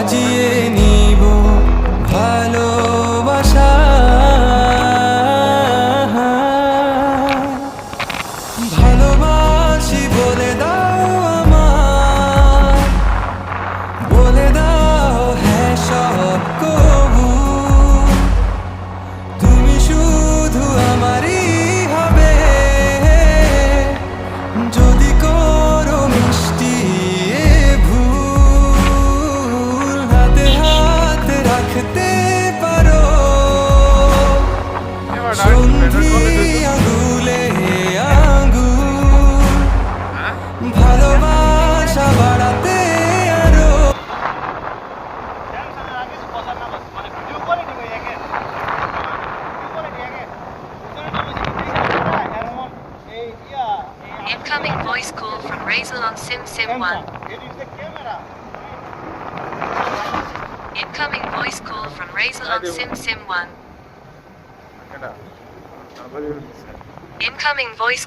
সাজিয়ে নিব ভালোবাসা। ভালোবাসি বলে দাও আমায়, বলে দাও হ্যাঁ সব কবু। তুমি শুধু আমারই হবে, যদি করো মিষ্টি এ ভুল। হাতে হাত রাখতে পারো, সন্ধি আঙুলে আঙুল। ভালোবাসা বাড়াতে আরো। Incoming voice call from Razel on Sim 1. Incoming voice call from Razel on Sim 1. Incoming voice